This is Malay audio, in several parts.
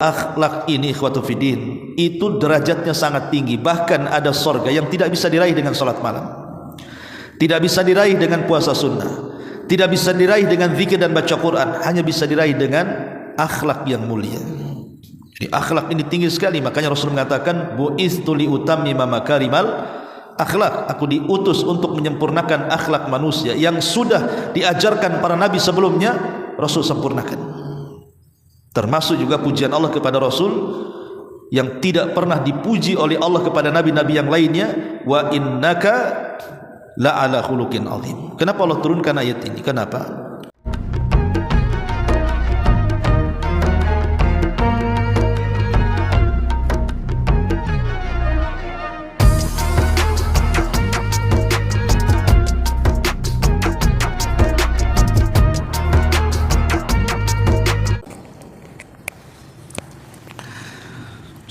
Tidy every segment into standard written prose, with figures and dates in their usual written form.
akhlak ini ikhwatu fiddin itu derajatnya sangat tinggi. Bahkan ada sorga yang tidak bisa diraih dengan salat malam, tidak bisa diraih dengan puasa sunnah, tidak bisa diraih dengan zikir dan baca Quran, hanya bisa diraih dengan akhlak yang mulia. Jadi akhlak ini tinggi sekali. Makanya Rasul mengatakan bu'istu li utammima makarimal akhlak, aku diutus untuk menyempurnakan akhlak manusia yang sudah diajarkan para nabi sebelumnya. Rasul sempurnakan. Termasuk juga pujian Allah kepada Rasul yang tidak pernah dipuji oleh Allah kepada nabi-nabi yang lainnya, wa innaka la'ala khuluqin azim. Kenapa Allah turunkan ayat ini? Kenapa?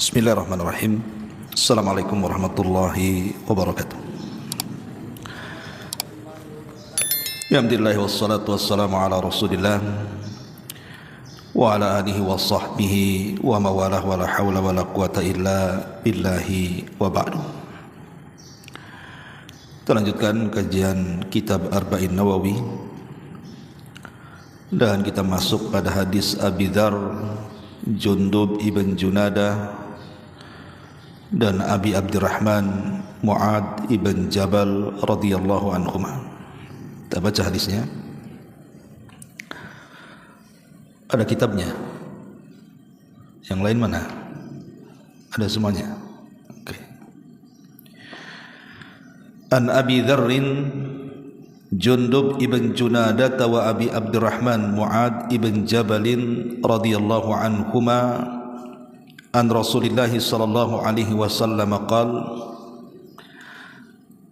Bismillahirrahmanirrahim. Assalamualaikum warahmatullahi wabarakatuh. Alhamdulillah wassalatu wassalamu ala Rasulillah wa ala alihi wa sahbihi wa mawalah wa la hawla wa la quwata illa billahi wa ba'du. Kita lanjutkan kajian kitab Arba'in Nawawi dan kita masuk pada hadis Abi Dzar, Jundub ibn Junadah dan Abi Abdurrahman Mu'ad ibn Jabal radhiyallahu anhuma. Kita baca hadisnya. Ada kitabnya. Yang lain mana? Ada semuanya. Okay. An Abi Dzarrin Jundub ibn Junadah wa Abi Abdurrahman Mu'ad ibn Jabalin radhiyallahu anhuma an Rasulillah sallallahu alaihi wasallam qala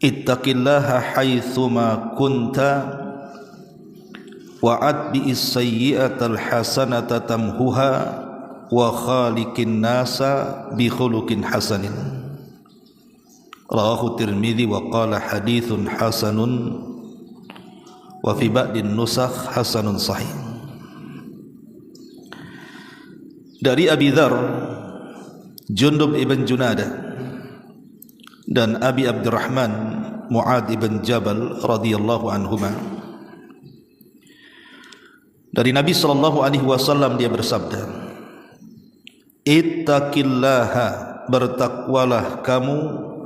ittaqillaha haitsuma kunta wa atbi'is sayyi'atal hasanata tamhuha wa khaliqin nasa bi khuluqin hasanin. Rawahu Tirmidzi wa qala haditsun hasanun wa fi ba'din nusakh hasanun sahih. Dari Abi Dzar, Jundub ibn Junadah dan Abi Abdurrahman Mu'ad ibn Jabal radhiyallahu anhuma, dari Nabi sallallahu alaihi wasallam dia bersabda, ittaqillaha, bertakwalah kamu,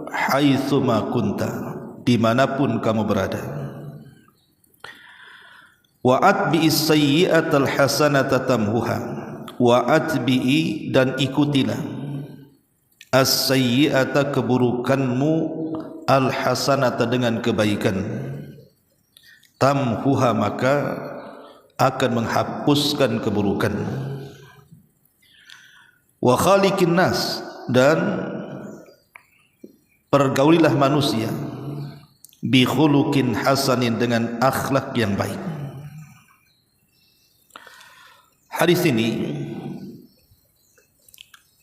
haitsuma kunta, dimanapun kamu berada, wa atbi'is sayyi'atal hasanata tamhuha, wa atbi'i, dan ikutilah, as-sayyi'ata, keburukanmu, al-hasanata, dengan kebaikan, tamhuha, maka akan menghapuskan keburukan, wa khaliqin nas, dan pergaulilah manusia, bi khuluqin hasanin, dengan akhlak yang baik. Hadis ini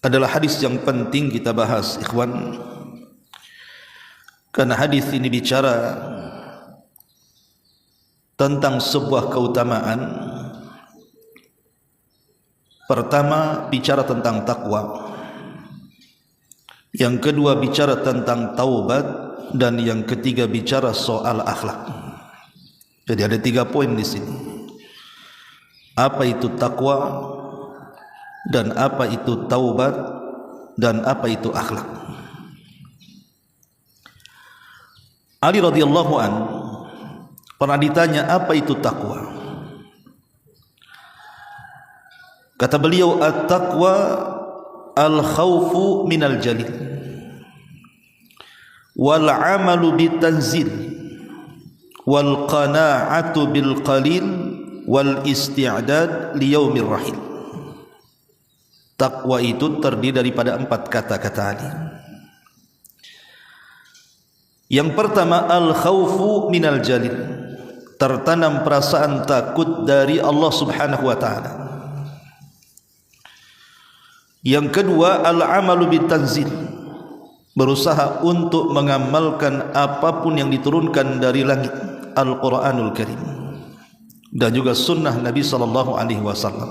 adalah hadis yang penting kita bahas, ikhwan, karena hadis ini bicara tentang sebuah keutamaan. Pertama, bicara tentang takwa. Yang kedua, bicara tentang taubat. Dan yang ketiga, bicara soal akhlak. Jadi ada 3 poin di sini. Apa itu takwa, dan apa itu taubat, dan apa itu akhlak. Ali radhiyallahu an pernah ditanya apa itu takwa. Kata beliau, at-taqwa al-khawfu minal jalil wal amalu bitanzil wal qana'atu bil qalil wal isti'dad liyaumir rahil. Takwa itu terdiri daripada 4 kata-kata Ali. Yang pertama, al-khawfu minal jalil, tertanam perasaan takut dari Allah subhanahu wa ta'ala. Yang kedua, al-amalu bitanzil, berusaha untuk mengamalkan apapun yang diturunkan dari langit, Al-Quranul Karim, dan juga sunnah Nabi sallallahu alaihi wasallam.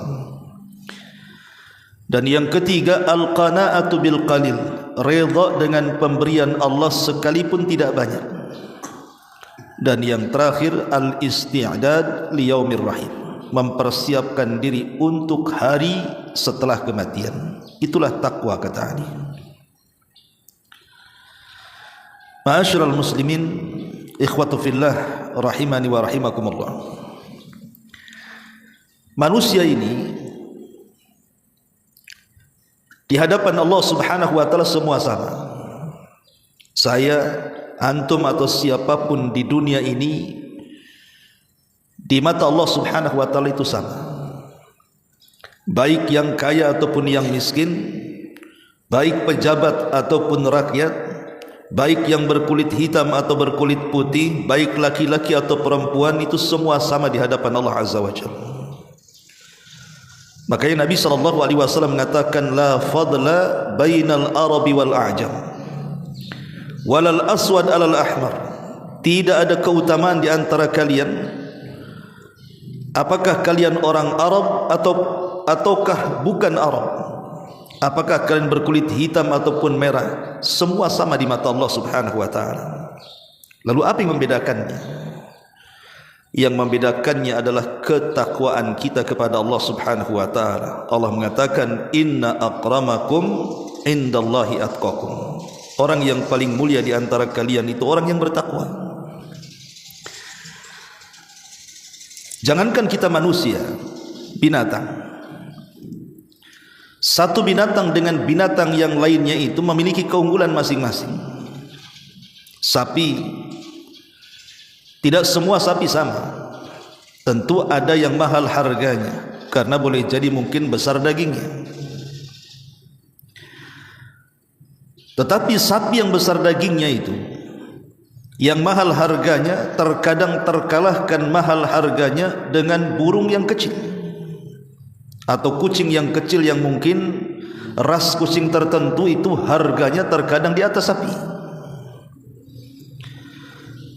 Dan yang ketiga, al-qana'atu bil qalil, redha dengan pemberian Allah sekalipun tidak banyak. Dan yang terakhir, al-isti'dad li yaumir rahim, mempersiapkan diri untuk hari setelah kematian. Itulah takwa, kata Ali. Ma'asyiral muslimin, ikhwatu fillah, rahimani wa rahimakumullah. Manusia ini di hadapan Allah Subhanahu wa taala semua sama. Saya, antum atau siapapun di dunia ini, di mata Allah Subhanahu wa taala itu sama. Baik yang kaya ataupun yang miskin, baik pejabat ataupun rakyat, baik yang berkulit hitam atau berkulit putih, baik laki-laki atau perempuan, itu semua sama di hadapan Allah Azza wa Jalla. Makanya Nabi SAW mengatakan, la fadla bainal arabi wal a'jam walal aswad alal ahmar. Tidak ada keutamaan di antara kalian, apakah kalian orang Arab ataukah bukan Arab, apakah kalian berkulit hitam ataupun merah, semua sama di mata Allah Subhanahu wa taala. Lalu apa yang membedakannya? Yang membedakannya adalah ketakwaan kita kepada Allah Subhanahu wa taala. Allah mengatakan, inna akramakum indallahi atqakum. Orang yang paling mulia di antara kalian itu orang yang bertakwa. Jangankan kita manusia, binatang. Satu binatang dengan binatang yang lainnya itu memiliki keunggulan masing-masing. Sapi, tidak semua sapi sama. Tentu ada yang mahal harganya, karena boleh jadi mungkin besar dagingnya. Tetapi sapi yang besar dagingnya itu, yang mahal harganya, terkadang terkalahkan mahal harganya dengan burung yang kecil, atau kucing yang kecil yang mungkin ras kucing tertentu itu harganya terkadang di atas sapi.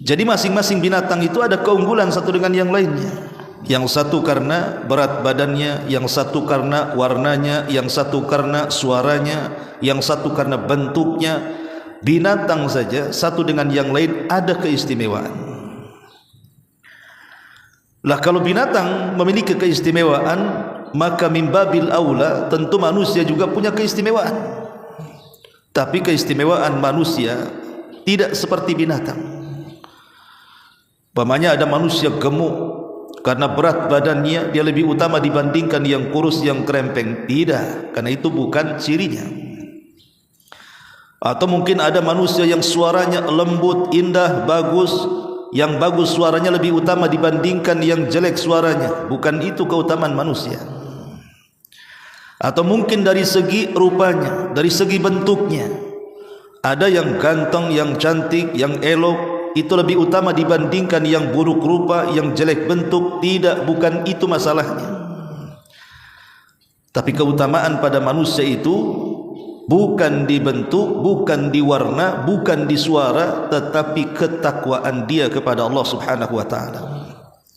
Jadi masing-masing binatang itu ada keunggulan satu dengan yang lainnya. Yang satu karena berat badannya, yang satu karena warnanya, yang satu karena suaranya, yang satu karena bentuknya. Binatang saja satu dengan yang lain ada keistimewaan. Lah kalau binatang memiliki keistimewaan, maka mimbabil aula tentu manusia juga punya keistimewaan. Tapi keistimewaan manusia tidak seperti binatang. Umpamanya ada manusia gemuk, karena berat badannya dia lebih utama dibandingkan yang kurus, yang krempeng. Tidak, karena itu bukan cirinya. Atau mungkin ada manusia yang suaranya lembut, indah, bagus, yang bagus suaranya lebih utama dibandingkan yang jelek suaranya. Bukan itu keutamaan manusia. Atau mungkin dari segi rupanya, dari segi bentuknya, ada yang ganteng, yang cantik, yang elok, itu lebih utama dibandingkan yang buruk rupa, yang jelek bentuk. Tidak, bukan itu masalahnya. Tapi keutamaan pada manusia itu bukan di bentuk, bukan di warna, bukan di suara, tetapi ketakwaan dia kepada Allah Subhanahu wa taala.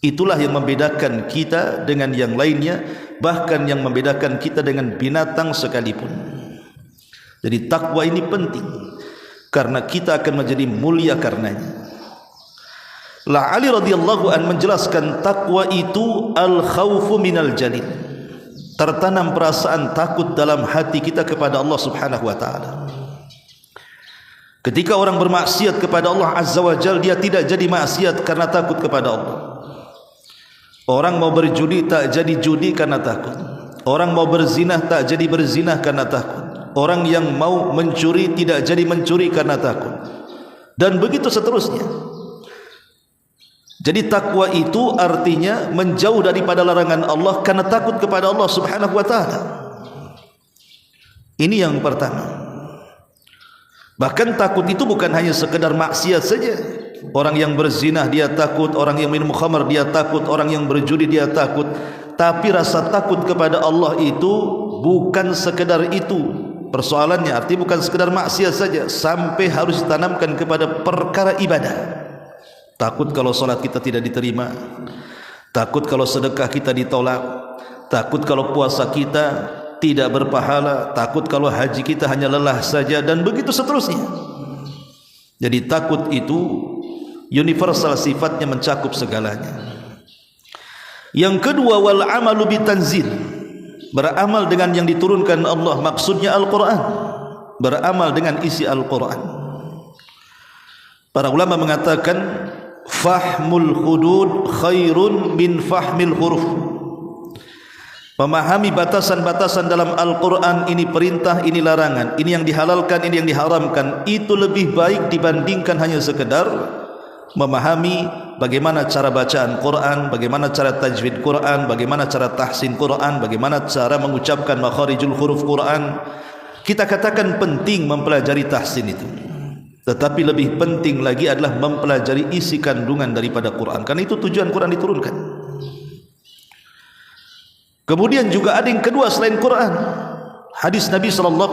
Itulah yang membedakan kita dengan yang lainnya, bahkan yang membedakan kita dengan binatang sekalipun. Jadi takwa ini penting, karena kita akan menjadi mulia karenanya. La Ali radhiyallahu an menjelaskan takwa itu al-khaufu minal jalil, tertanam perasaan takut dalam hati kita kepada Allah Subhanahu wa taala. Ketika orang bermaksiat kepada Allah Azza wa Jalla, dia tidak jadi maksiat karena takut kepada Allah. Orang mau berjudi tak jadi judi karena takut. Orang mau berzinah tak jadi berzinah karena takut. Orang yang mau mencuri tidak jadi mencuri karena takut. Dan begitu seterusnya. Jadi takwa itu artinya menjauh daripada larangan Allah karena takut kepada Allah Subhanahu wa taala. Ini yang pertama. Bahkan takut itu bukan hanya sekedar maksiat saja. Orang yang berzinah dia takut, orang yang minum khamar dia takut, orang yang berjudi dia takut. Tapi rasa takut kepada Allah itu bukan sekedar itu persoalannya. Artinya bukan sekedar maksiat saja, sampai harus ditanamkan kepada perkara ibadah. Takut kalau solat kita tidak diterima, takut kalau sedekah kita ditolak, takut kalau puasa kita tidak berpahala, takut kalau haji kita hanya lelah saja, dan begitu seterusnya. Jadi takut itu universal sifatnya, mencakup segalanya. Yang kedua, wal amalu bitanzil, beramal dengan yang diturunkan Allah, maksudnya Al-Quran, beramal dengan isi Al-Quran. Para ulama mengatakan fahmul hudud khairun min fahmil huruf. Memahami batasan-batasan dalam Al-Quran, ini perintah, ini larangan, ini yang dihalalkan, ini yang diharamkan, itu lebih baik dibandingkan hanya sekedar memahami bagaimana cara bacaan Quran, bagaimana cara tajwid Quran, bagaimana cara tahsin Quran, bagaimana cara mengucapkan makharijul huruf Quran. Kita katakan penting mempelajari tahsin itu, tetapi lebih penting lagi adalah mempelajari isi kandungan daripada Quran, karena itu tujuan Quran diturunkan. Kemudian juga ada yang kedua selain Quran, hadis Nabi SAW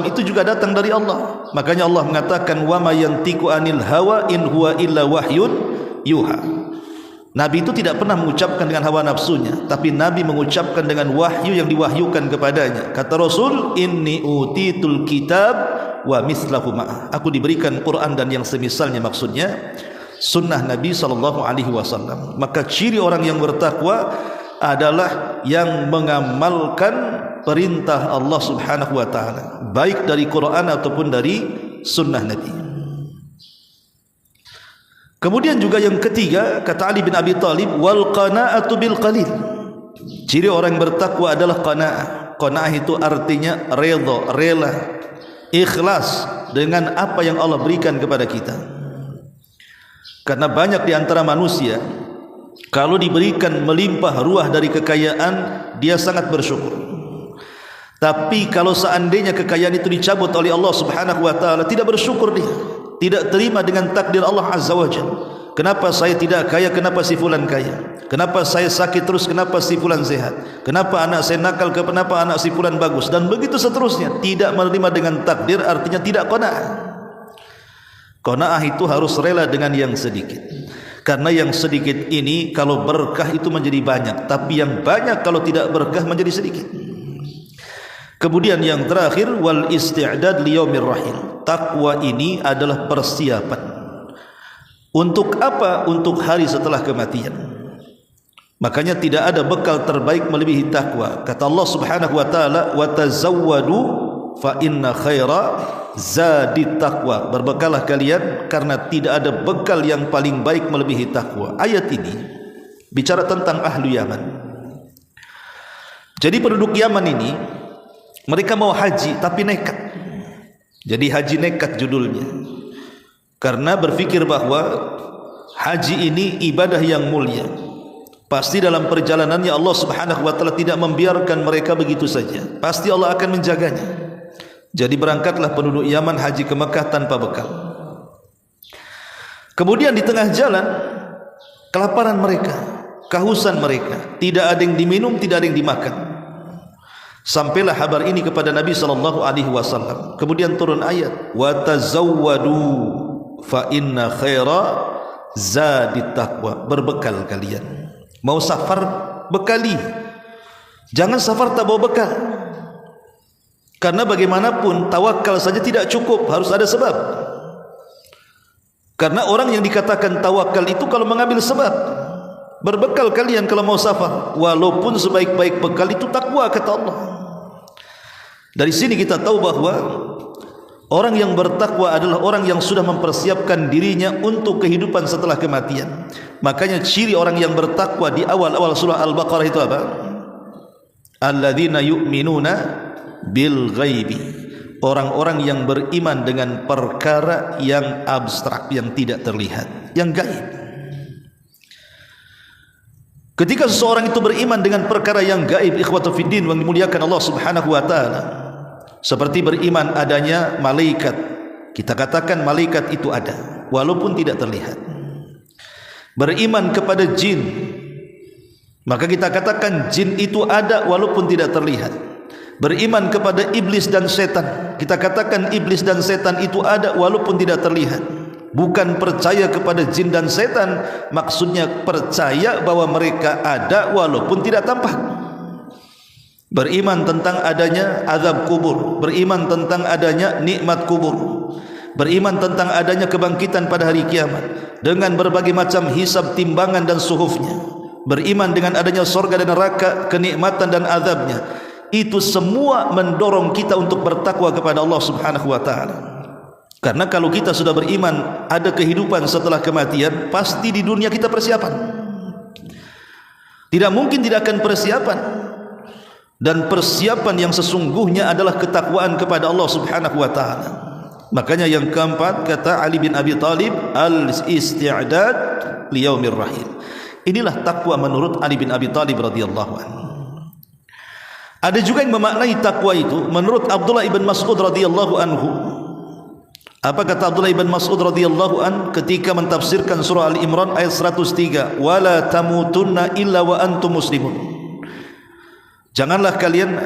itu juga datang dari Allah. Makanya Allah mengatakan wa ma yantiqu anil hawa in huwa illa wahyun yuha. Nabi itu tidak pernah mengucapkan dengan hawa nafsunya, tapi Nabi mengucapkan dengan wahyu yang diwahyukan kepadanya. Kata Rasul, inni utitul kitab wa mislahu ma'ah, aku diberikan Quran dan yang semisalnya, maksudnya sunnah Nabi SAW. Maka ciri orang yang bertakwa adalah yang mengamalkan perintah Allah Subhanahu wa taala, baik dari Quran ataupun dari sunnah Nabi. Kemudian juga yang ketiga, kata Ali bin Abi Thalib, wal qanaa'atu bil qalil. Ciri orang yang bertakwa adalah qanaa'ah. Qanaa'ah itu artinya redha, rela, ikhlas dengan apa yang Allah berikan kepada kita. Karena banyak di antara manusia, kalau diberikan melimpah ruah dari kekayaan, dia sangat bersyukur. Tapi kalau seandainya kekayaan itu dicabut oleh Allah Subhanahu wa taala, tidak bersyukur dia, tidak terima dengan takdir Allah Azza wa Jalla. Kenapa saya tidak kaya, kenapa si fulan kaya? Kenapa saya sakit terus, kenapa si fulan sehat? Kenapa anak saya nakal, kenapa anak si fulan bagus? Dan begitu seterusnya. Tidak menerima dengan takdir artinya tidak qanaah. Qanaah itu harus rela dengan yang sedikit. Karena yang sedikit ini kalau berkah itu menjadi banyak, tapi yang banyak kalau tidak berkah menjadi sedikit. Kemudian yang terakhir, wal isti'dad liyaumir rahil. Takwa ini adalah persiapan. Untuk apa? Untuk hari setelah kematian. Makanya tidak ada bekal terbaik melebihi takwa. Kata Allah Subhanahu wa taala, wa tazawwadu fa inna khaira zadit taqwa. Berbekalah kalian karena tidak ada bekal yang paling baik melebihi takwa. Ayat ini bicara tentang ahlu Yaman. Jadi penduduk Yaman ini, mereka mau haji tapi nekat. Jadi haji nekat judulnya, karena berpikir bahwa haji ini ibadah yang mulia. Pasti dalam perjalanannya Allah Subhanahu wa taala tidak membiarkan mereka begitu saja. Pasti Allah akan menjaganya. Jadi berangkatlah penduduk Yaman haji ke Mekah tanpa bekal. Kemudian di tengah jalan kelaparan mereka, kehausan mereka, tidak ada yang diminum, tidak ada yang dimakan. Sampailah kabar ini kepada Nabi SAW. Kemudian turun ayat, wa tazawwadu fa inna khaira zadit taqwa. Berbekal kalian. Mau safar, bekali. Jangan safar tak bawa bekal. Karena bagaimanapun tawakal saja tidak cukup, harus ada sebab. Karena orang yang dikatakan tawakal itu kalau mengambil sebab. Berbekal kalian kalau mau safar, walaupun sebaik-baik bekal itu takwa, kata Allah. Dari sini kita tahu bahwa orang yang bertakwa adalah orang yang sudah mempersiapkan dirinya untuk kehidupan setelah kematian. Makanya ciri orang yang bertakwa di awal-awal surah Al-Baqarah itu apa? Alladzina yu'minuna bil ghaibi. Orang-orang yang beriman dengan perkara yang abstrak, yang tidak terlihat, yang gaib. Ketika seseorang itu beriman dengan perkara yang gaib, ikhwatu fiddin yang dimuliakan Allah Subhanahu wa taala, seperti beriman adanya malaikat, kita katakan malaikat itu ada walaupun tidak terlihat. Beriman kepada jin, maka kita katakan jin itu ada walaupun tidak terlihat. Beriman kepada iblis dan setan, kita katakan iblis dan setan itu ada walaupun tidak terlihat. Bukan percaya kepada jin dan setan, maksudnya percaya bahwa mereka ada walaupun tidak tampak. beriman tentang adanya azab kubur, beriman tentang adanya nikmat kubur, beriman tentang adanya kebangkitan pada hari kiamat dengan berbagai macam hisab, timbangan dan suhufnya, beriman dengan adanya surga dan neraka, kenikmatan dan azabnya. Itu semua mendorong kita untuk bertakwa kepada Allah Subhanahu wa taala. Karena kalau kita sudah beriman ada kehidupan setelah kematian, pasti di dunia kita persiapan. Tidak mungkin tidak akan persiapan. Dan persiapan yang sesungguhnya adalah ketakwaan kepada Allah Subhanahu wa taala. Makanya yang keempat kata Ali bin Abi Thalib, al-isti'dad li yaumir rahil. Inilah takwa menurut Ali bin Abi Thalib radhiyallahu anhu. Ada juga yang memaknai takwa itu menurut Abdullah ibn Mas'ud radhiyallahu anhu. Apa kata Abdullah ibn Mas'ud radhiyallahu an ketika mentafsirkan surah Al-Imran ayat 103, wala tamutunna illa wa antum muslimun. Janganlah kalian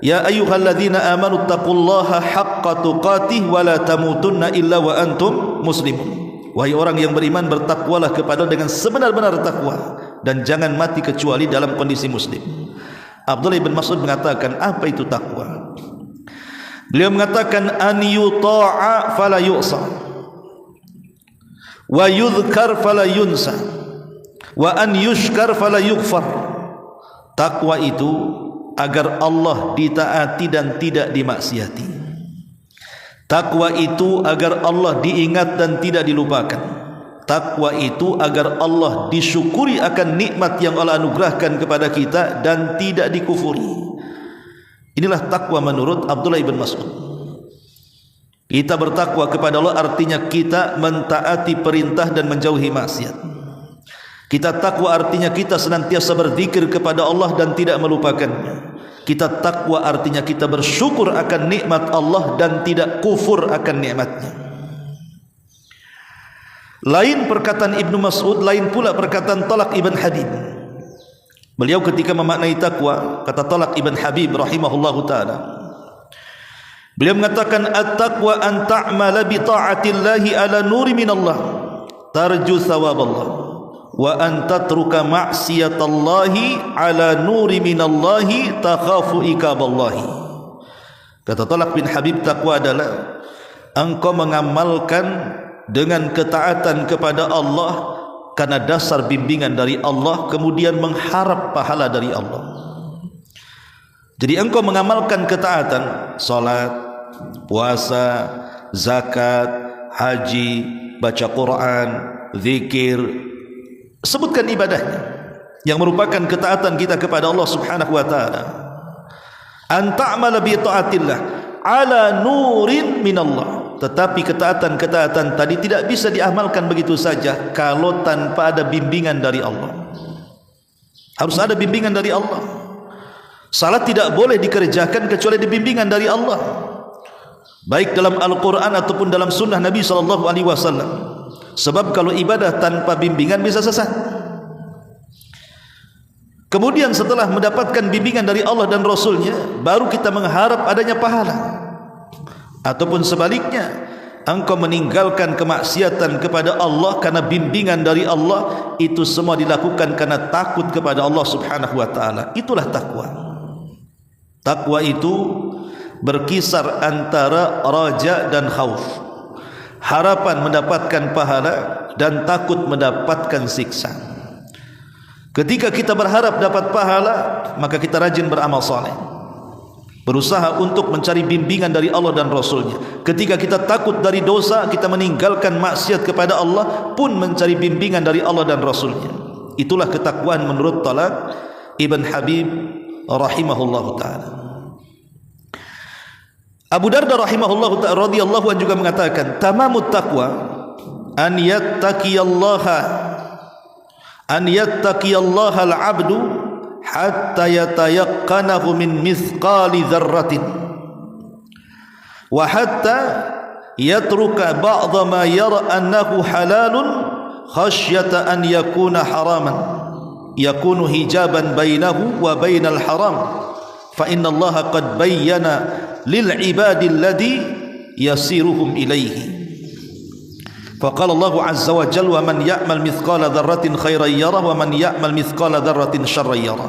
ya ayyuhalladzina amanu taqullaha haqqa tuqatih wa la tamutunna illa wa antum muslimun. Wahai orang yang beriman, bertakwalah kepada dengan sebenar-benar takwa dan jangan mati kecuali dalam kondisi muslim. Abdullah bin Mas'ud mengatakan, apa itu takwa? Beliau mengatakan, an yuta'a fala yu'sa wa yudhkar fala yunsa wa an yushkar fala yughfar. Takwa itu agar Allah ditaati dan tidak dimaksiati. Takwa itu agar Allah diingat dan tidak dilupakan. Takwa itu agar Allah disyukuri akan nikmat yang Allah anugerahkan kepada kita dan tidak dikufuri. Inilah takwa menurut Abdullah ibn Mas'ud. Kita bertakwa kepada Allah artinya kita mentaati perintah dan menjauhi maksiat. Kita takwa artinya kita senantiasa berzikir kepada Allah dan tidak melupakannya. Kita takwa artinya kita bersyukur akan nikmat Allah dan tidak kufur akan nikmatnya. Lain perkataan Ibnu Mas'ud, lain pula perkataan Talaq ibn Habib. Beliau ketika memaknai takwa, kata Talaq ibn Habib rahimahullahu ta'ala, beliau mengatakan, at-taqwa an ta'mala bi ta'atillahi ala nuri minallah tarju thawaballah wa an tatruka ma'siyatallahi ala nuri minallahi takhafu ikaballahi. Kata Talaq bin Habib, takwa adalah engkau mengamalkan dengan ketaatan kepada Allah karena dasar bimbingan dari Allah, kemudian mengharap pahala dari Allah. Jadi engkau mengamalkan ketaatan, salat, puasa, zakat, haji, baca Quran, zikir, sebutkan ibadahnya yang merupakan ketaatan kita kepada Allah Subhanahu wa taala. An ta'mala bi ta'atillah ala nurin minallah. Tetapi ketaatan-ketaatan tadi tidak bisa diamalkan begitu saja kalau tanpa ada bimbingan dari Allah. Harus ada bimbingan dari Allah. Salat tidak boleh dikerjakan kecuali ada bimbingan dari Allah, baik dalam Al-Quran ataupun dalam sunnah Nabi SAW. Sebab kalau ibadah tanpa bimbingan bisa sesat. Kemudian setelah mendapatkan bimbingan dari Allah dan Rasulnya, baru kita mengharap adanya pahala. Ataupun sebaliknya, engkau meninggalkan kemaksiatan kepada Allah karena bimbingan dari Allah. Itu semua dilakukan karena takut kepada Allah Subhanahu wa ta'ala. Itulah takwa. Takwa itu berkisar antara raja dan khauf, harapan mendapatkan pahala dan takut mendapatkan siksa. Ketika kita berharap dapat pahala, maka kita rajin beramal saleh, berusaha untuk mencari bimbingan dari Allah dan Rasulnya. Ketika kita takut dari dosa, kita meninggalkan maksiat kepada Allah, pun mencari bimbingan dari Allah dan Rasulnya. Itulah ketakwaan menurut Talaq ibn Habib rahimahullahu ta'ala. Abu Darda rahimahullahu ta'ala radhiyallahu anhu juga mengatakan, tamamut taqwa an yattaqiyallaha al-'abdu hatta yatayaqqanahu min mithqali dzarratin wa hatta yatruka ba'dha ma yara annahu halalun khasyata an yakuna haraman yakunu hijaban bainahu wa bainal haram fa inna Allaha qad bayyana lil ibadi alladhi yasiruhum ilaihi. Faqala Allahu azza wa jalla, wa man ya'mal mithqala dzarratin khairan yarah wa man ya'mal mithqala dzarratin syarran yarah.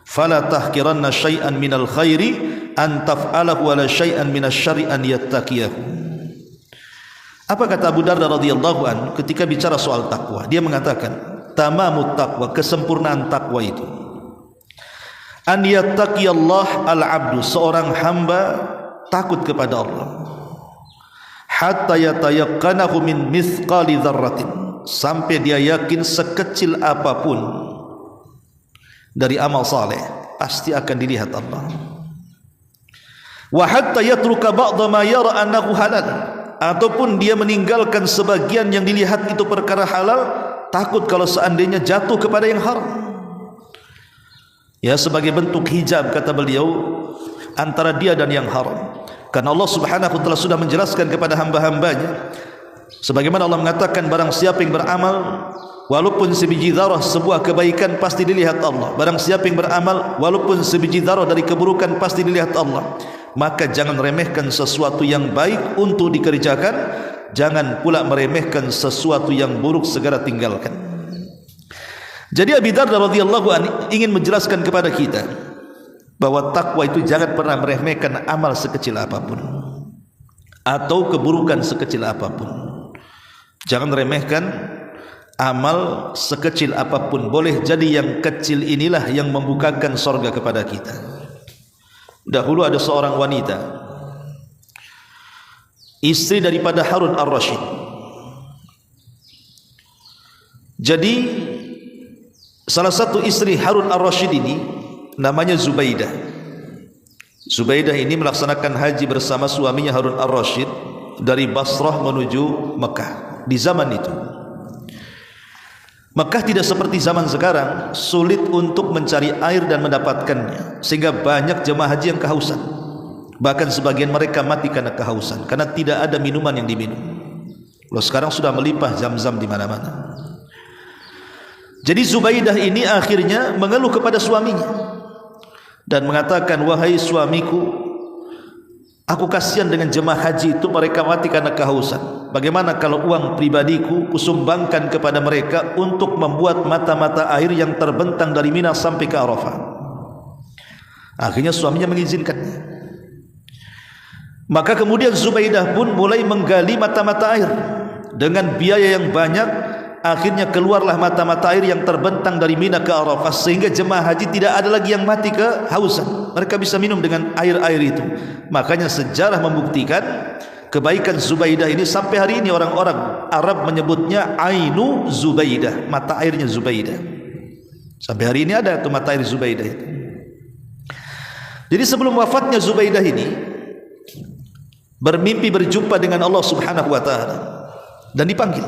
fala tahqiranna syai'an minal khairi an taf'alahu wala syai'an minasyarri an yattaqiyahu. Apa kata Abu Darda radhiyallahu an ketika bicara soal takwa? Dia mengatakan, tamamut taqwa, kesempurnaan takwa itu an yattaqiyallah al-'abdu, seorang hamba takut kepada Allah, hatta yatayaqqanahu min mithqali dzarratin, sampai dia yakin sekecil apapun dari amal saleh pasti akan dilihat Allah. Wa hatta yatruka ba'dha ma yara annahu halal, ataupun dia meninggalkan sebagian yang dilihat itu perkara halal, takut kalau seandainya jatuh kepada yang haram. Ya, sebagai bentuk hijab kata beliau antara dia dan yang haram. Karena Allah Subhanahu wa taala sudah menjelaskan kepada hamba-hambanya, sebagaimana Allah mengatakan, barang siapa yang beramal walaupun sebiji dzarah sebuah kebaikan pasti dilihat Allah. Barang siapa yang beramal walaupun sebiji dzarah dari keburukan pasti dilihat Allah. Maka jangan remehkan sesuatu yang baik untuk dikerjakan, jangan pula meremehkan sesuatu yang buruk segera tinggalkan. Jadi Abi Darda radhiyallahu anhu ingin menjelaskan kepada kita bahwa takwa itu jangan pernah meremehkan amal sekecil apapun atau keburukan sekecil apapun. Jangan remehkan amal sekecil apapun. Boleh jadi yang kecil inilah yang membukakan sorga kepada kita. Dahulu ada seorang wanita, istri daripada Harun ar-Rasyid. Jadi salah satu istri Harun ar-Rasyid ini namanya Zubaidah. Zubaidah ini melaksanakan haji bersama suaminya Harun ar-Rasyid dari Basrah menuju Mekah di zaman itu. Mekah tidak seperti zaman sekarang, sulit untuk mencari air dan mendapatkannya, sehingga banyak jemaah haji yang kehausan. Bahkan sebagian mereka mati karena kehausan, karena tidak ada minuman yang diminum. Kalau sekarang sudah melimpah Zam-Zam di mana-mana. Jadi Zubaidah ini akhirnya mengeluh kepada suaminya dan mengatakan, wahai suamiku, aku kasihan dengan jemaah haji itu, mereka mati karena kehausan. Bagaimana kalau uang pribadiku kusumbangkan kepada mereka untuk membuat mata-mata air yang terbentang dari Mina sampai ke Arafah? Akhirnya suaminya mengizinkannya. Maka kemudian Zubaidah pun mulai menggali mata-mata air dengan biaya yang banyak. Akhirnya keluarlah mata-mata air yang terbentang dari Mina ke Arafah, sehingga jemaah haji tidak ada lagi yang mati kehausan. Mereka bisa minum dengan air-air itu. Makanya sejarah membuktikan kebaikan Zubaidah ini. Sampai hari ini orang-orang Arab menyebutnya Ainu Zubaidah, mata airnya Zubaidah. Sampai hari ini ada tuh mata air Zubaidah itu. Jadi sebelum wafatnya Zubaidah ini bermimpi berjumpa dengan Allah Subhanahu wa taala dan dipanggil.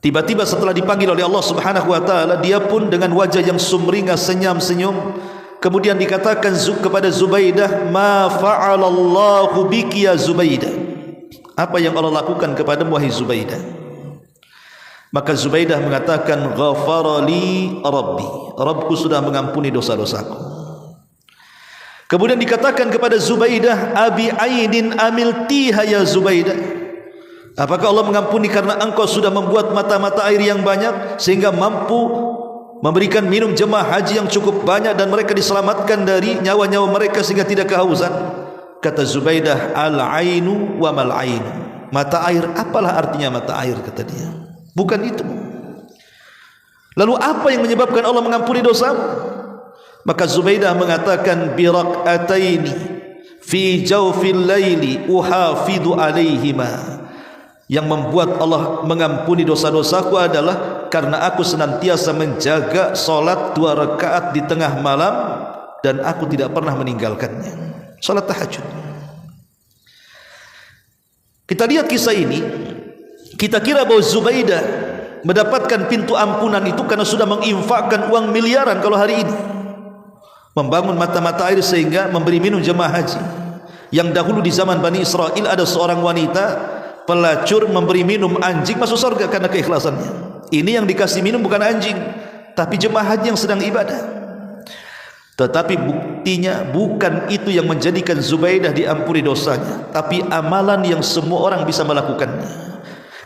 Tiba-tiba setelah dipanggil oleh Allah Subhanahu wa taala, dia pun dengan wajah yang sumringah senyum-senyum. Kemudian dikatakan kepada Zubaidah, "Ma fa'alallahu biki ya Zubaidah?" Apa yang Allah lakukan kepadamu wahai Zubaidah? Maka Zubaidah mengatakan, "Ghafarali Rabbi." Rabbku sudah mengampuni dosa-dosaku. Kemudian dikatakan kepada Zubaidah, "Abi aidin amiltiha ya Zubaidah?" Apakah Allah mengampuni karena engkau sudah membuat mata-mata air yang banyak sehingga mampu memberikan minum jemaah haji yang cukup banyak dan mereka diselamatkan dari nyawa-nyawa mereka sehingga tidak kehausan? Kata Zubaidah, al-ainu wa mal ainu. Mata air, apalah artinya mata air, kata dia. Bukan itu. Lalu apa yang menyebabkan Allah mengampuni dosa? Maka Zubaidah mengatakan, biraqataini fi jawfil laili uhafidu alaihima. Yang membuat Allah mengampuni dosa-dosaku adalah karena aku senantiasa menjaga solat 2 rakaat di tengah malam dan aku tidak pernah meninggalkannya. Solat tahajud. Kita lihat kisah ini, kita kira bahwa Zubaidah mendapatkan pintu ampunan itu karena sudah menginfakkan uang miliaran kalau hari ini, membangun mata-mata air sehingga memberi minum jemaah haji. Yang dahulu di zaman Bani Israel ada seorang wanita pelacur memberi minum anjing masuk surga karena keikhlasannya. Ini yang dikasih minum bukan anjing, tapi jemaah haji yang sedang ibadah. Tetapi buktinya bukan itu yang menjadikan Zubaidah diampuni dosanya, tapi amalan yang semua orang bisa melakukannya.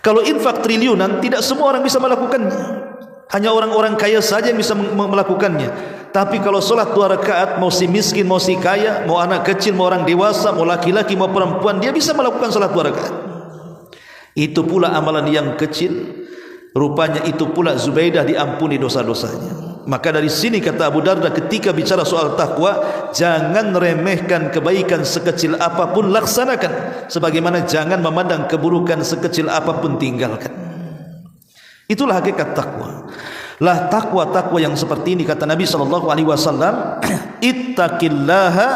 Kalau infak triliunan, tidak semua orang bisa melakukannya. Hanya orang-orang kaya saja yang bisa melakukannya. Tapi kalau solat 2 rakaat, mau si miskin, mau si kaya, mau anak kecil, mau orang dewasa, mau laki-laki, mau perempuan, dia bisa melakukan solat 2 rakaat. Itu pula amalan yang kecil. Rupanya itu pula Zubaidah diampuni dosa-dosanya. Maka dari sini kata Abu Darda ketika bicara soal takwa, jangan remehkan kebaikan sekecil apapun, laksanakan. Sebagaimana jangan memandang keburukan sekecil apapun, tinggalkan. Itulah hakikat takwa. Lah takwa yang seperti ini kata Nabi SAW, ittaqillaha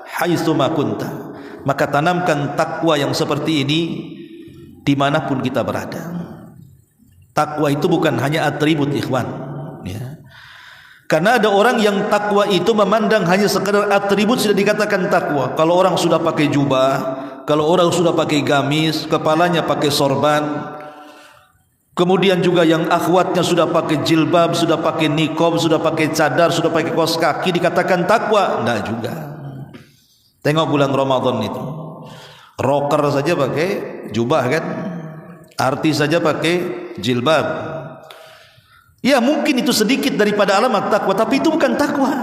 haitsu ma kunta. Maka tanamkan takwa yang seperti ini dimanapun kita berada. Takwa itu bukan hanya atribut, ikhwan, ya. Karena ada orang yang takwa itu memandang hanya sekadar atribut sudah dikatakan takwa. Kalau orang sudah pakai jubah, kalau orang sudah pakai gamis, kepalanya pakai sorban, kemudian juga yang akhwatnya sudah pakai jilbab, sudah pakai niqab, sudah pakai cadar, sudah pakai kaos kaki, dikatakan takwa? Tidak juga. Tengok bulan Ramadan itu, rocker saja pakai jubah kan, artis saja pakai jilbab. Ya mungkin itu sedikit daripada alamat takwa, tapi itu bukan takwa.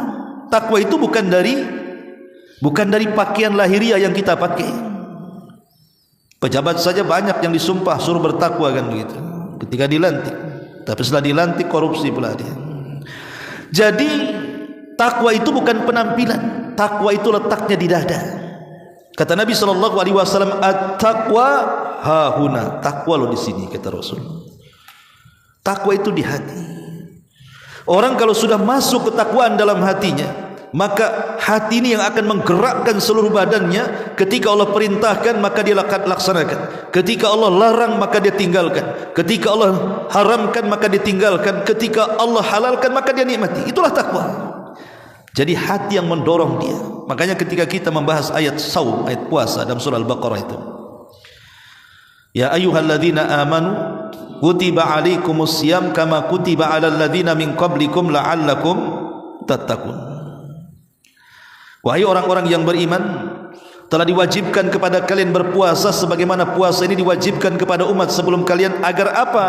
Takwa itu bukan dari pakaian lahiriah yang kita pakai. Pejabat saja banyak yang disumpah suruh bertakwa kan begitu ketika dilantik, tapi setelah dilantik korupsi pula dia. Jadi takwa itu bukan penampilan, takwa itu letaknya di dada. Kata Nabi SAW, at-taqwa hahuna. Takwa lo di sini kata Rasul. Takwa itu di hati. Orang kalau sudah masuk ketakwaan dalam hatinya, maka hati ini yang akan menggerakkan seluruh badannya. Ketika Allah perintahkan maka dia laksanakan. Ketika Allah larang maka dia tinggalkan. Ketika Allah haramkan maka dia tinggalkan. Ketika Allah halalkan maka dia nikmati. Itulah takwa. Jadi hati yang mendorong dia. Makanya ketika kita membahas ayat saum, ayat puasa dalam surah Al-Baqarah itu, ya ayyuhalladzina amanu kutiba alaikumus siyam kama kutiba alal ladzina min qablikum la'allakum tattaqun. Wahai orang-orang yang beriman, telah diwajibkan kepada kalian berpuasa sebagaimana puasa ini diwajibkan kepada umat sebelum kalian. Agar apa?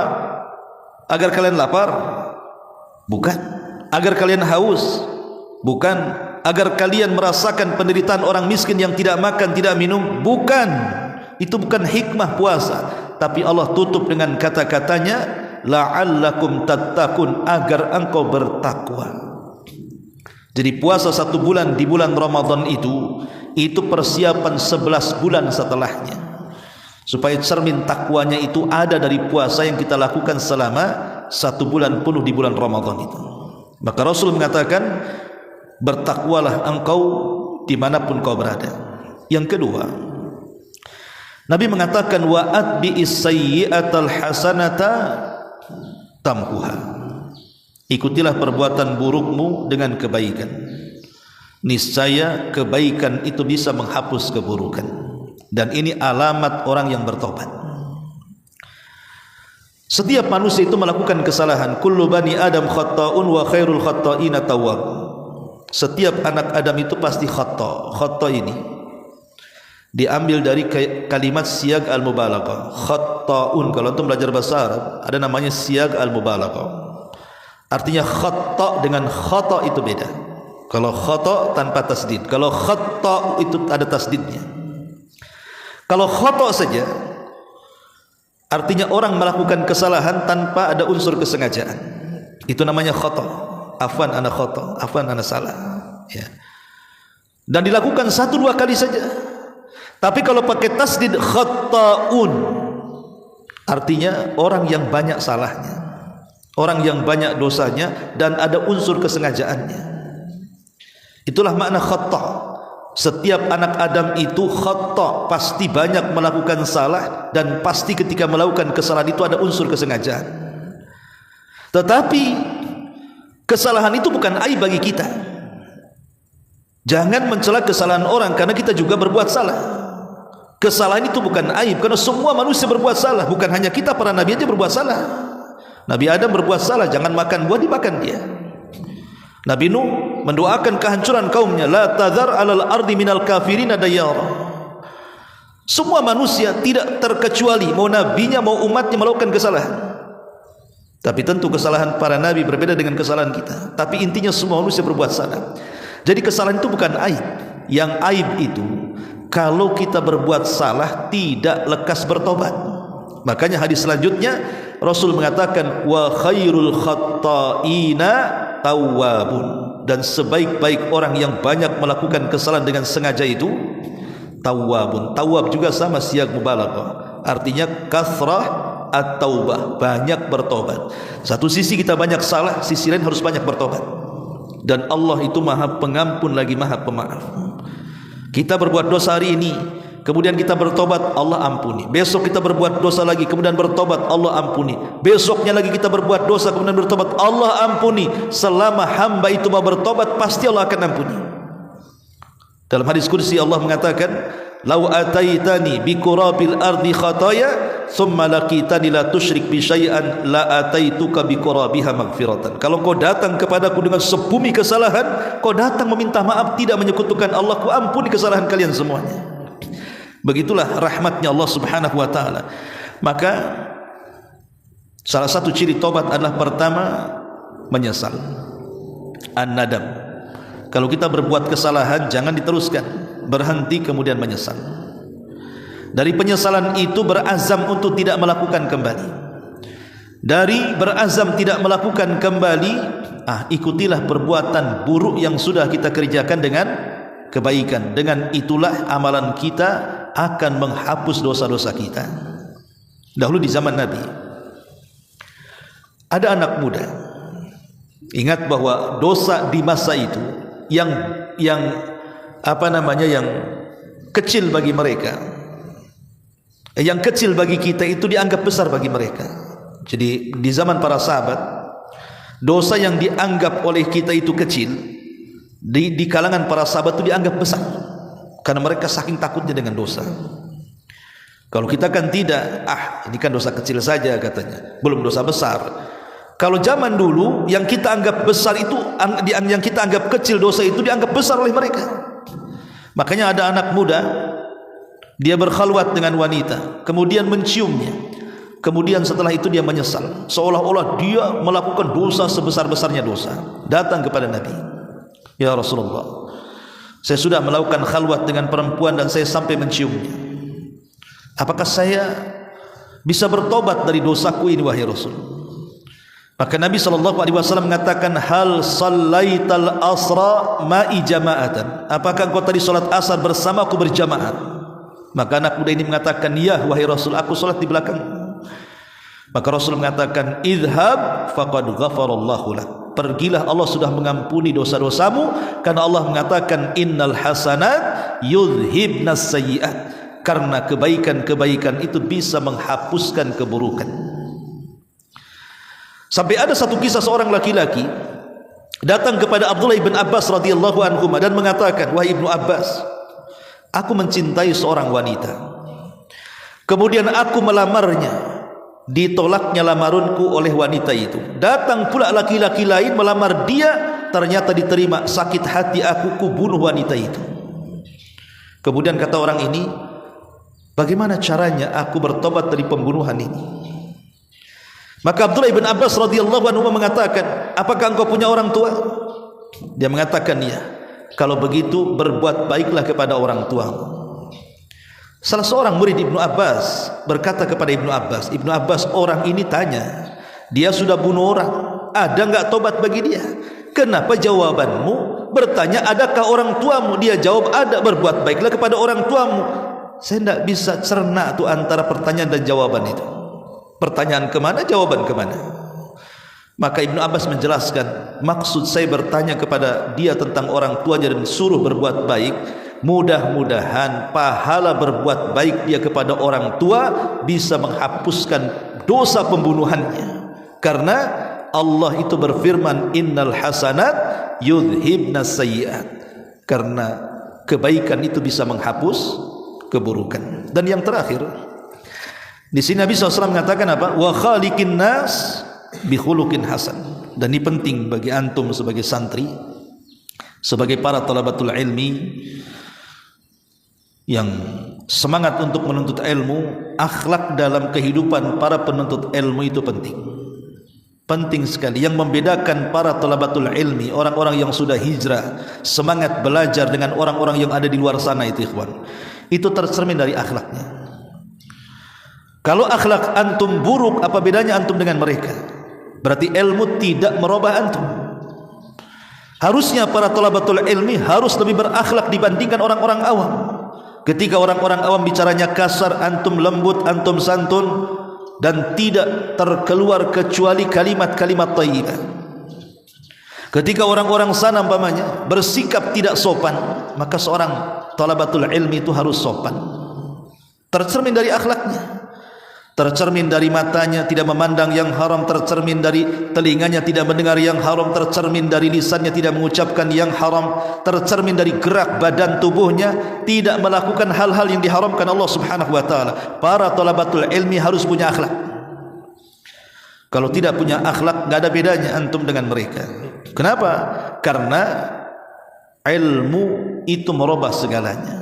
Agar kalian lapar? Bukan. Agar kalian haus? Bukan. Agar kalian merasakan penderitaan orang miskin yang tidak makan, tidak minum? Bukan. Itu bukan hikmah puasa. Tapi Allah tutup dengan kata-katanya, la'allakum tattaqun, agar engkau bertakwa. Jadi puasa 1 bulan di bulan Ramadan itu persiapan 11 bulan setelahnya, supaya cermin takwanya itu ada dari puasa yang kita lakukan selama 1 bulan penuh di bulan Ramadan itu. Maka Rasul mengatakan, bertakwalah engkau dimanapun kau berada. Yang kedua, Nabi mengatakan, wa atbi'is sayyi'atal hasanata tamkuha. Ikutilah perbuatan burukmu dengan kebaikan, niscaya kebaikan itu bisa menghapus keburukan. Dan ini alamat orang yang bertobat. Setiap manusia itu melakukan kesalahan. Kullu bani Adam khatta'un wa khairul khatta'ina tawwab. Setiap anak Adam itu pasti khata'. Khata' ini diambil dari kalimat siyag al-mubalaghah. Khatta'un, kalau antum belajar bahasa Arab ada namanya siyag al-mubalaghah. Artinya khata' dengan khata' itu beda. Kalau khata' tanpa tasdid, kalau khata' itu ada tasdidnya. Kalau khata' saja artinya orang melakukan kesalahan tanpa ada unsur kesengajaan. Itu namanya khata'. Afwan ana khata', afwan ana salah, ya. Dan dilakukan 1-2 kali saja. Tapi kalau pakai tasdid khata'un, artinya orang yang banyak salahnya, orang yang banyak dosanya, dan ada unsur kesengajaannya. Itulah makna khata'. Setiap anak Adam itu khata', pasti banyak melakukan salah, dan pasti ketika melakukan kesalahan itu ada unsur kesengajaan. Tetapi kesalahan itu bukan aib bagi kita. Jangan mencela kesalahan orang, karena kita juga berbuat salah. Kesalahan itu bukan aib, karena semua manusia berbuat salah. Bukan hanya kita, para nabi aja berbuat salah. Nabi Adam berbuat salah, jangan makan buah, dimakan dia. Nabi Nuh mendoakan kehancuran kaumnya, la tadhar alal ardi minal kafirina dayyara. Semua manusia tidak terkecuali, mau nabinya mau umatnya melakukan kesalahan. Tapi tentu kesalahan para nabi berbeda dengan kesalahan kita. Tapi intinya semua manusia berbuat salah. Jadi kesalahan itu bukan aib. Yang aib itu kalau kita berbuat salah tidak lekas bertobat. Makanya hadis selanjutnya Rasul mengatakan wa khairul khatta'ina tawwabun, dan sebaik-baik orang yang banyak melakukan kesalahan dengan sengaja itu tawwabun. Tawwab juga sama siag mubalaghah, artinya kasrah at-taubah, banyak bertobat. Satu sisi kita banyak salah, sisi lain harus banyak bertobat. Dan Allah itu Maha Pengampun lagi Maha Pemaaf. Kita berbuat dosa hari ini, kemudian kita bertobat, Allah ampuni. Besok kita berbuat dosa lagi, kemudian bertobat, Allah ampuni. Besoknya lagi kita berbuat dosa, kemudian bertobat, Allah ampuni. Selama hamba itu mau bertobat, pasti Allah akan ampuni. Dalam hadis qudsi Allah mengatakan, "Lau ataitani bi qurabil ardi khataya, thumma laqitani la tusyrik bi syai'an, la ataituka bi qurabiha maghfiratan." Kalau kau datang kepadaku dengan sebumi kesalahan, kau datang meminta maaf, tidak menyekutukan Allah, ku ampuni kesalahan kalian semuanya. Begitulah rahmatnya Allah Subhanahu wa taala. Maka salah satu ciri tobat adalah pertama menyesal, an-nadam. Kalau kita berbuat kesalahan jangan diteruskan, berhenti kemudian menyesal. Dari penyesalan itu berazam untuk tidak melakukan kembali. Dari berazam tidak melakukan kembali, ikutilah perbuatan buruk yang sudah kita kerjakan dengan kebaikan. Dengan itulah amalan kita akan menghapus dosa-dosa kita. Dahulu di zaman Nabi ada anak muda. Ingat bahwa dosa di masa itu yang kecil bagi mereka, yang kecil bagi kita itu dianggap besar bagi mereka. Jadi di zaman para sahabat, dosa yang dianggap oleh kita itu kecil, di kalangan para sahabat itu dianggap besar, karena mereka saking takutnya dengan dosa. Kalau kita kan tidak, ini kan dosa kecil saja katanya, belum dosa besar. Kalau zaman dulu yang kita anggap besar itu, yang kita anggap kecil dosa itu dianggap besar oleh mereka. Makanya ada anak muda, dia berkhalwat dengan wanita, kemudian menciumnya, kemudian setelah itu dia menyesal, seolah-olah dia melakukan dosa sebesar-besarnya dosa. Datang kepada Nabi, "Ya Rasulullah, saya sudah melakukan khalwat dengan perempuan dan saya sampai menciumnya. Apakah saya bisa bertobat dari dosaku ini wahai Rasul?" Maka Nabi SAW mengatakan, "Hal sallaital asra ma'i jama'atan?" Apakah engkau tadi salat asar bersamaku berjamaah? Maka anak muda ini mengatakan, "Ya wahai Rasul, aku salat di belakang." Maka Rasul mengatakan, "Idhhab faqad ghafarallahu lak." Pergilah, Allah sudah mengampuni dosa-dosamu, karena Allah mengatakan, "Innal hasanat yudhibnas sayyi'at." Karena kebaikan-kebaikan itu bisa menghapuskan keburukan. Sampai ada satu kisah seorang laki-laki datang kepada Abdullah bin Abbas radhiyallahu anhu dan mengatakan, "Wahai Ibnu Abbas, aku mencintai seorang wanita. Kemudian aku melamarnya, ditolaknya lamaranku oleh wanita itu. Datang pula laki-laki lain melamar dia, ternyata diterima. Sakit hati aku, ku bunuh wanita itu." Kemudian kata orang ini, "Bagaimana caranya aku bertobat dari pembunuhan ini?" Maka Abdullah bin Abbas radhiyallahu anhu mengatakan, "Apakah engkau punya orang tua?" Dia mengatakan, "Ya." "Kalau begitu berbuat baiklah kepada orang tuamu." Salah seorang murid Ibnu Abbas berkata kepada Ibnu Abbas, "Ibnu Abbas, orang ini tanya, dia sudah bunuh orang, ada enggak tobat bagi dia? Kenapa jawabanmu bertanya adakah orang tuamu?" Dia jawab, "Ada, berbuat baiklah kepada orang tuamu." Saya tidak bisa cerna tuh antara pertanyaan dan jawaban itu. Pertanyaan kemana, jawaban kemana? Maka Ibnu Abbas menjelaskan, maksud saya bertanya kepada dia tentang orang tuanya dan suruh berbuat baik, mudah-mudahan pahala berbuat baik dia kepada orang tua bisa menghapuskan dosa pembunuhannya. Karena Allah itu berfirman, "Innal hasanat yudhibnas sayyi'at." Karena kebaikan itu bisa menghapus keburukan. Dan yang terakhir, di sini Nabi SAW mengatakan apa? "Wa khaliqin nas bi khuluqin hasan." Dan ini penting bagi antum sebagai santri, sebagai para talabatul ilmi yang semangat untuk menuntut ilmu. Akhlak dalam kehidupan para penuntut ilmu itu penting. penting sekali yang membedakan para talabatul ilmi, orang-orang yang sudah hijrah, semangat belajar dengan orang-orang yang ada di luar sana itu ikhwan. Itu tercermin dari akhlaknya. Kalau akhlak antum buruk, apa bedanya antum dengan mereka? Berarti ilmu tidak merubah antum. Harusnya para talabatul ilmi harus lebih berakhlak dibandingkan orang-orang awam. Ketika orang-orang awam bicaranya kasar, antum lembut, antum santun, dan tidak terkeluar kecuali kalimat-kalimat thayyibah. Ketika orang-orang sana umpamanya bersikap tidak sopan, maka seorang talabatul ilmi itu harus sopan. Tercermin dari akhlaknya, tercermin dari matanya tidak memandang yang haram, tercermin dari telinganya tidak mendengar yang haram, tercermin dari lisannya tidak mengucapkan yang haram, tercermin dari gerak badan tubuhnya tidak melakukan hal-hal yang diharamkan Allah Subhanahu wa taala. Para talabatul ilmi harus punya akhlak. Kalau tidak punya akhlak, enggak ada bedanya antum dengan mereka. Kenapa? Karena ilmu itu merubah segalanya.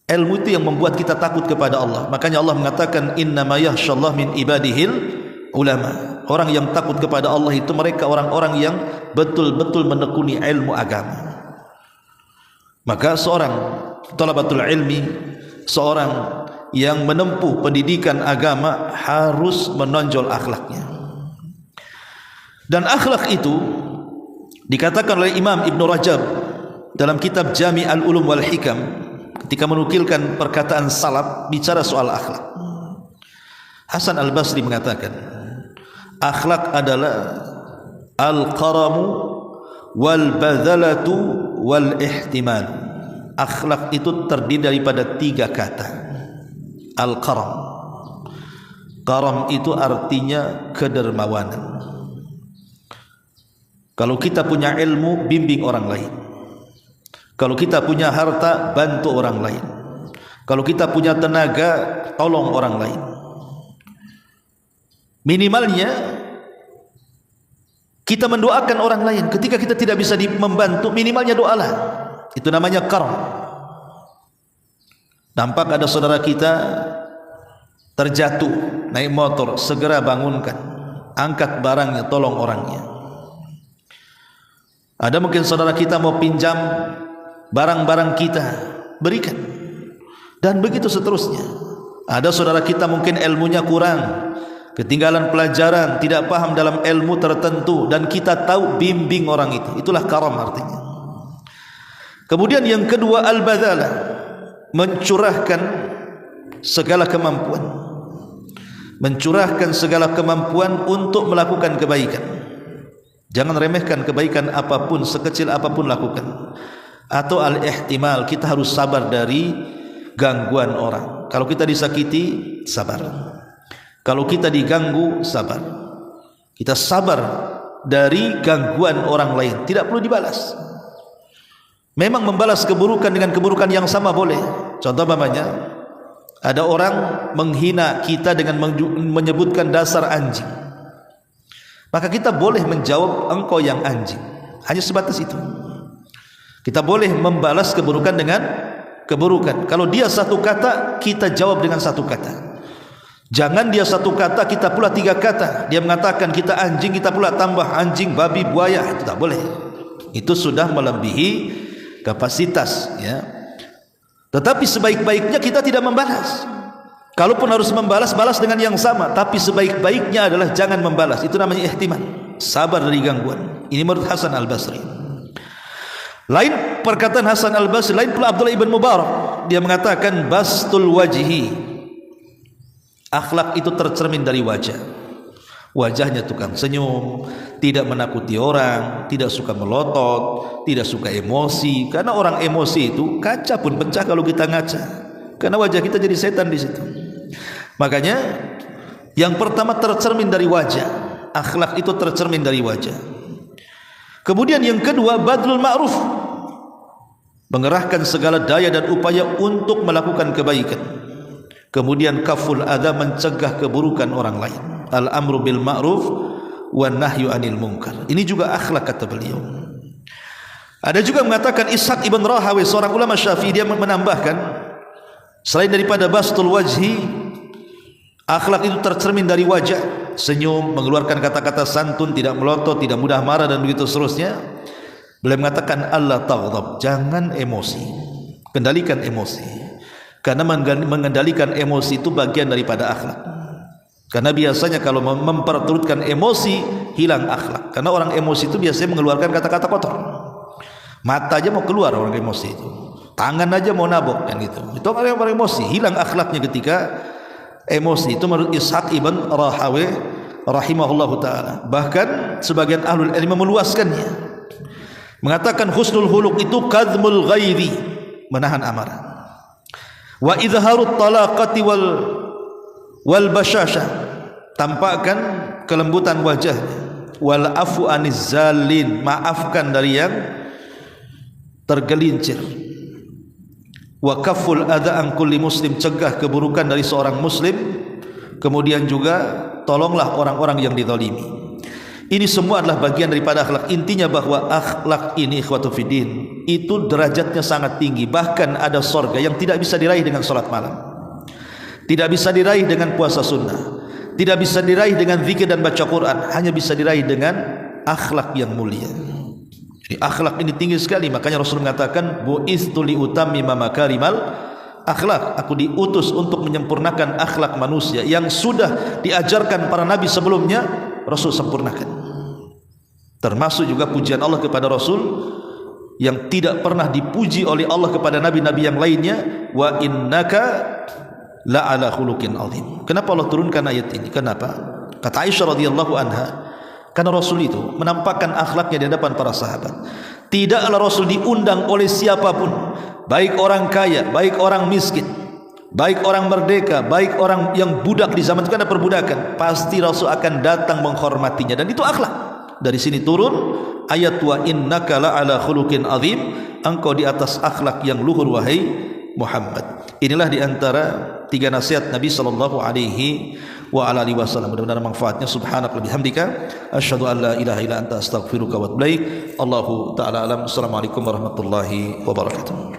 Ilmu itu yang membuat kita takut kepada Allah. Makanya Allah mengatakan innama yakhshallah min ibadihil ulama. Orang yang takut kepada Allah itu mereka orang-orang yang betul-betul menekuni ilmu agama. Maka seorang talabatul ilmi, seorang yang menempuh pendidikan agama harus menonjol akhlaknya. Dan akhlak itu dikatakan oleh Imam Ibn Rajab dalam kitab Jami' al-Ulum wal Hikam, ketika menukilkan perkataan salaf bicara soal akhlak. Hasan al-Basri mengatakan, akhlak adalah al-qaramu wal badhalatu wal ihtimal. Akhlak itu terdiri daripada 3 kata. Al-qaram, qaram itu artinya kedermawanan. Kalau kita punya ilmu, bimbing orang lain. Kalau kita punya harta, bantu orang lain. Kalau kita punya tenaga, tolong orang lain. Minimalnya kita mendoakan orang lain. Ketika kita tidak bisa membantu, minimalnya doalah. Itu namanya karam. Nampak ada saudara kita terjatuh naik motor, segera bangunkan, angkat barangnya, tolong orangnya. Ada mungkin saudara kita mau pinjam barang-barang kita, berikan. Dan begitu seterusnya. Ada saudara kita mungkin ilmunya kurang, ketinggalan pelajaran, tidak paham dalam ilmu tertentu, dan kita tahu, bimbing orang itu. Itulah karam artinya. Kemudian yang kedua, al-badhalah, mencurahkan segala kemampuan. Mencurahkan segala kemampuan untuk melakukan kebaikan. Jangan remehkan kebaikan apapun, sekecil apapun lakukan. Atau al-ihtimal, kita harus sabar dari gangguan orang. Kalau kita disakiti, sabar. Kalau kita diganggu, sabar. Kita sabar dari gangguan orang lain, tidak perlu dibalas. Memang membalas keburukan dengan keburukan yang sama boleh. Contoh namanya, ada orang menghina kita dengan menyebutkan dasar anjing, maka kita boleh menjawab engkau yang anjing. Hanya sebatas itu. Kita boleh membalas keburukan dengan keburukan. Kalau dia satu kata, kita jawab dengan satu kata. Jangan dia satu kata, kita pula 3 kata. Dia mengatakan kita anjing, kita pula tambah anjing, babi, buaya. Itu tak boleh. Itu sudah melebihi kapasitas, ya. Tetapi sebaik-baiknya kita tidak membalas. Kalaupun harus membalas, balas dengan yang sama. Tapi sebaik-baiknya adalah jangan membalas. Itu namanya ihtimal, sabar dari gangguan. Ini menurut Hasan al-Basri. Lain perkataan Hasan al-Basri, lain pula Abdullah ibn Mubarak. Dia mengatakan bastul wajhi, akhlak itu tercermin dari wajah. Wajahnya tukang senyum, tidak menakuti orang, tidak suka melotot, tidak suka emosi. Karena orang emosi itu kaca pun pecah kalau kita ngaca. Karena wajah kita jadi setan di situ. Makanya yang pertama tercermin dari wajah. Akhlak itu tercermin dari wajah. Kemudian yang kedua, badlul ma'ruf, mengerahkan segala daya dan upaya untuk melakukan kebaikan. Kemudian kaful adza, mencegah keburukan orang lain. Al-amru bil ma'ruf wan nahyu anil munkar. Ini juga akhlak, kata beliau. Ada juga mengatakan Ishaq ibn Rahawi, seorang ulama Syafi'i, dia menambahkan selain daripada bastul wajhi, Akhlak itu tercermin dari wajah, senyum, mengeluarkan kata-kata santun, tidak melotot, tidak mudah marah dan begitu seterusnya. Beliau mengatakan Allah taghdab, jangan emosi, kendalikan emosi, karena mengendalikan emosi itu bagian daripada akhlak. Karena biasanya kalau memperturutkan emosi hilang akhlak, karena orang emosi itu biasanya mengeluarkan kata-kata kotor. Mata aja mau keluar orang emosi itu, tangan aja mau nabok kan gitu. Itu orang emosi, hilang akhlaknya ketika emosi. Itu menurut Ishaq ibn Rahawih rahimahullahu taala. Bahkan sebagian ahlul ilmi meluaskannya, mengatakan husnul khuluq itu kadhmul ghairi, menahan amarah, wa izharut talaqati wal bashasha, tampakkan kelembutan wajahnya, wal afu aniz zalin, maafkan dari yang tergelincir, wa kaful adha an kulli muslim, cegah keburukan dari seorang muslim, kemudian juga tolonglah orang-orang yang dizalimi. Ini semua adalah bagian daripada akhlak. Intinya bahwa akhlak ini ikhwatu fiddin itu derajatnya sangat tinggi, bahkan ada sorga yang tidak bisa diraih dengan salat malam, tidak bisa diraih dengan puasa sunnah, tidak bisa diraih dengan zikir dan baca Quran, hanya bisa diraih dengan akhlak yang mulia. Jadi akhlak ini tinggi sekali. Makanya Rasul mengatakan bu'istu li utammima makarimal akhlak, aku diutus untuk menyempurnakan akhlak manusia yang sudah diajarkan para nabi sebelumnya. Rasul sempurnakan. Termasuk juga pujian Allah kepada Rasul yang tidak pernah dipuji oleh Allah kepada nabi-nabi yang lainnya, wa innaka la ala khuluqin azim. Kenapa Allah turunkan ayat ini? Kenapa? Kata Aisyah radhiyallahu anha, karena Rasul itu menampakkan akhlaknya di hadapan para sahabat. Tidaklah Rasul diundang oleh siapapun, baik orang kaya, baik orang miskin, baik orang merdeka, baik orang yang budak di zaman itu, karena perbudakan, pasti Rasul akan datang menghormatinya, dan itu akhlak. Dari sini turun ayat wa innaka la ala khuluqin azim, engkau di atas akhlak yang luhur wahai Muhammad. Inilah diantara 3 nasihat Nabi sallallahu alaihi wa ala alihi wasallam. Mudah-mudahan manfaatnya. Subhanaka wa bihamdika asyhadu an la ilaha illa anta astaghfiruka wa atubu ilaik. Allahu taala alam. Assalamualaikum warahmatullahi wabarakatuh.